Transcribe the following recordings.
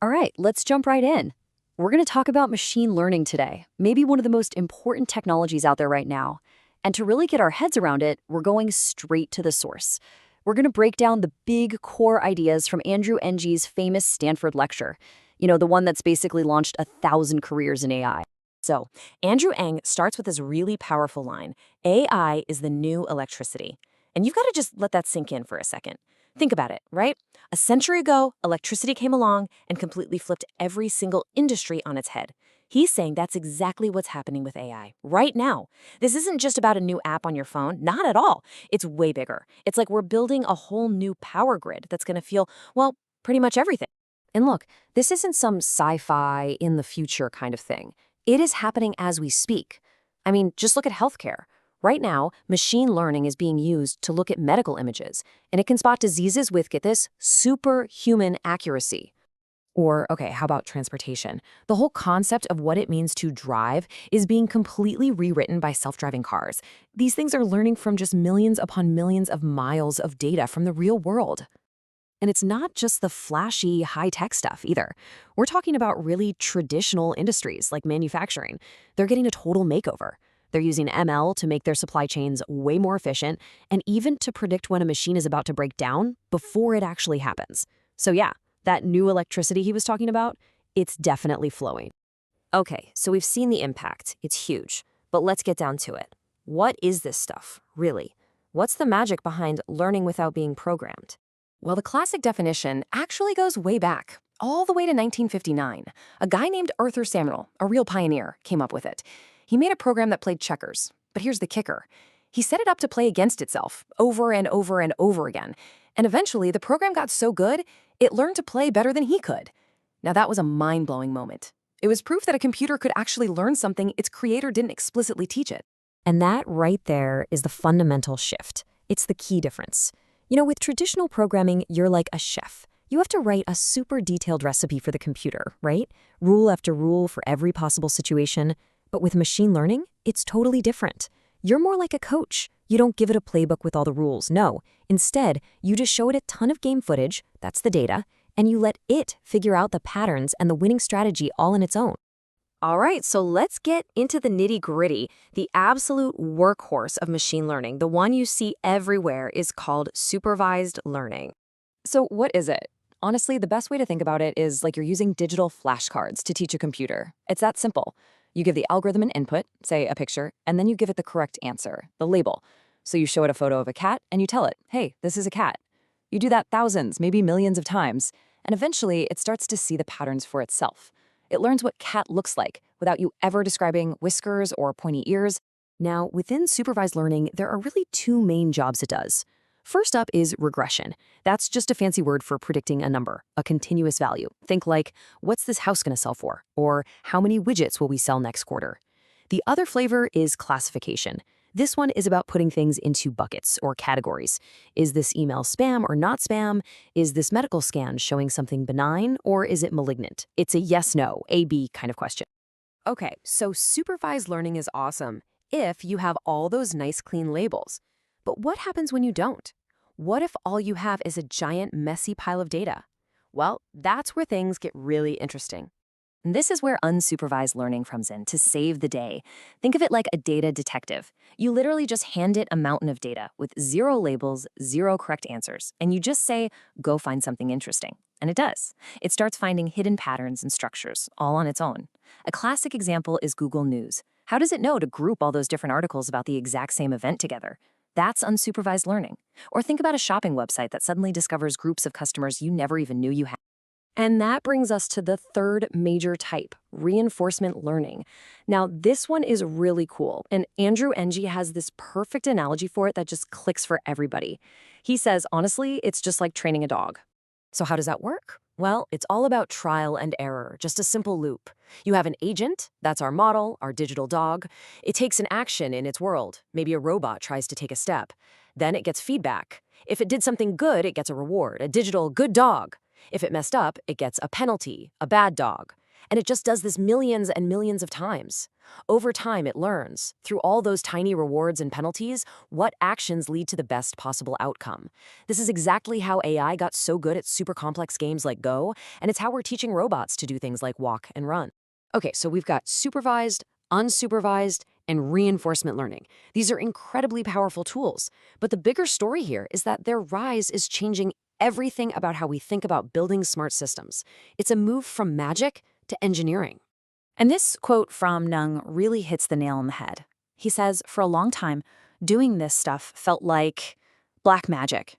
All right, let's jump right in. We're going to talk about machine learning today, maybe one of the most important technologies out there right now. And to really get our heads around it, we're going straight to the source. We're going to break down the big core ideas from Andrew Ng's famous Stanford lecture, the one that's basically launched 1,000 careers in AI. So, Andrew Ng starts with this really powerful line: AI is the new electricity. And you've got to just let that sink in for a second. Think about it, right? A century ago, electricity came along and completely flipped every single industry on its head. He's saying that's exactly what's happening with AI right now. This isn't just about a new app on your phone, not at all. It's way bigger. It's like we're building a whole new power grid that's going to feel, well, pretty much everything. And look, this isn't some sci-fi in the future kind of thing. It is happening as we speak. I mean, just look at healthcare. Right now, machine learning is being used to look at medical images, and it can spot diseases with, get this, superhuman accuracy. Or, okay, how about transportation? The whole concept of what it means to drive is being completely rewritten by self-driving cars. These things are learning from just millions upon millions of miles of data from the real world. And it's not just the flashy, high-tech stuff either. We're talking about really traditional industries like manufacturing. They're getting a total makeover. They're using ML to make their supply chains way more efficient and even to predict when a machine is about to break down before it actually happens. So yeah, that new electricity he was talking about, it's definitely flowing. Okay, so we've seen the impact. It's huge. But let's get down to it. What is this stuff, really? What's the magic behind learning without being programmed? Well, the classic definition actually goes way back, all the way to 1959. A guy named Arthur Samuel, a real pioneer, came up with it. He made a program that played checkers. But here's the kicker. He set it up to play against itself, over and over and over again. And eventually, the program got so good, it learned to play better than he could. Now, that was a mind-blowing moment. It was proof that a computer could actually learn something its creator didn't explicitly teach it. And that right there is the fundamental shift. It's the key difference. With traditional programming, you're like a chef. You have to write a super detailed recipe for the computer, right? Rule after rule for every possible situation. But with machine learning, it's totally different. You're more like a coach. You don't give it a playbook with all the rules, no. Instead, you just show it a ton of game footage, that's the data, and you let it figure out the patterns and the winning strategy all on its own. All right, so let's get into the nitty-gritty. The absolute workhorse of machine learning, the one you see everywhere, is called supervised learning. So what is it? Honestly, the best way to think about it is like you're using digital flashcards to teach a computer. It's that simple. You give the algorithm an input, say a picture, and then you give it the correct answer, the label. So you show it a photo of a cat and you tell it, hey, this is a cat. You do that thousands, maybe millions of times, and eventually it starts to see the patterns for itself. It learns what cat looks like without you ever describing whiskers or pointy ears. Now, within supervised learning, there are really two main jobs it does. First up is regression. That's just a fancy word for predicting a number, a continuous value. Think like, what's this house going to sell for? Or how many widgets will we sell next quarter? The other flavor is classification. This one is about putting things into buckets or categories. Is this email spam or not spam? Is this medical scan showing something benign or is it malignant? It's a yes-no, A-B kind of question. Okay, so supervised learning is awesome if you have all those nice clean labels. But what happens when you don't? What if all you have is a giant messy pile of data? Well, that's where things get really interesting. This is where unsupervised learning comes in to save the day. Think of it like a data detective. You literally just hand it a mountain of data with 0 labels, 0 correct answers, and you just say, go find something interesting. And it does. It starts finding hidden patterns and structures, all on its own. A classic example is Google News. How does it know to group all those different articles about the exact same event together? That's unsupervised learning. Or think about a shopping website that suddenly discovers groups of customers you never even knew you had. And that brings us to the third major type, reinforcement learning. Now, this one is really cool, and Andrew Ng has this perfect analogy for it that just clicks for everybody. He says, honestly, it's just like training a dog. So how does that work? Well, it's all about trial and error, just a simple loop. You have an agent, that's our model, our digital dog. It takes an action in its world. Maybe a robot tries to take a step. Then it gets feedback. If it did something good, it gets a reward, a digital good dog. If it messed up, it gets a penalty, a bad dog. And it just does this millions and millions of times. Over time, it learns, through all those tiny rewards and penalties, what actions lead to the best possible outcome. This is exactly how AI got so good at super complex games like Go, and it's how we're teaching robots to do things like walk and run. Okay, so we've got supervised, unsupervised, and reinforcement learning. These are incredibly powerful tools, but the bigger story here is that their rise is changing everything about how we think about building smart systems. It's a move from magic to engineering. And this quote from Nung really hits the nail on the head. He says, for a long time, doing this stuff felt like black magic,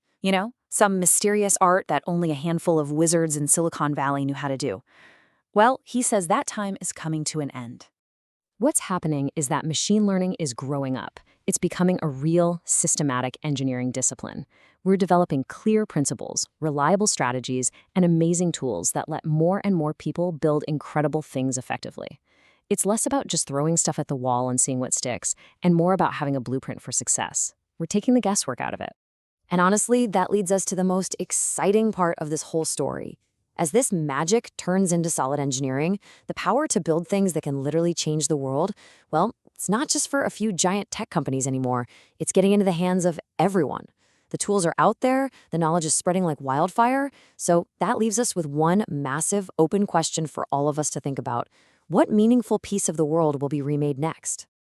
some mysterious art that only a handful of wizards in Silicon Valley knew how to do. Well, he says that time is coming to an end. What's happening is that machine learning is growing up. It's becoming a real, systematic engineering discipline. We're developing clear principles, reliable strategies, and amazing tools that let more and more people build incredible things effectively. It's less about just throwing stuff at the wall and seeing what sticks, and more about having a blueprint for success. We're taking the guesswork out of it. And honestly, that leads us to the most exciting part of this whole story. As this magic turns into solid engineering, the power to build things that can literally change the world, well, it's not just for a few giant tech companies anymore. It's getting into the hands of everyone. The tools are out there, the knowledge is spreading like wildfire, so that leaves us with one massive, open question for all of us to think about. What meaningful piece of the world will be remade next?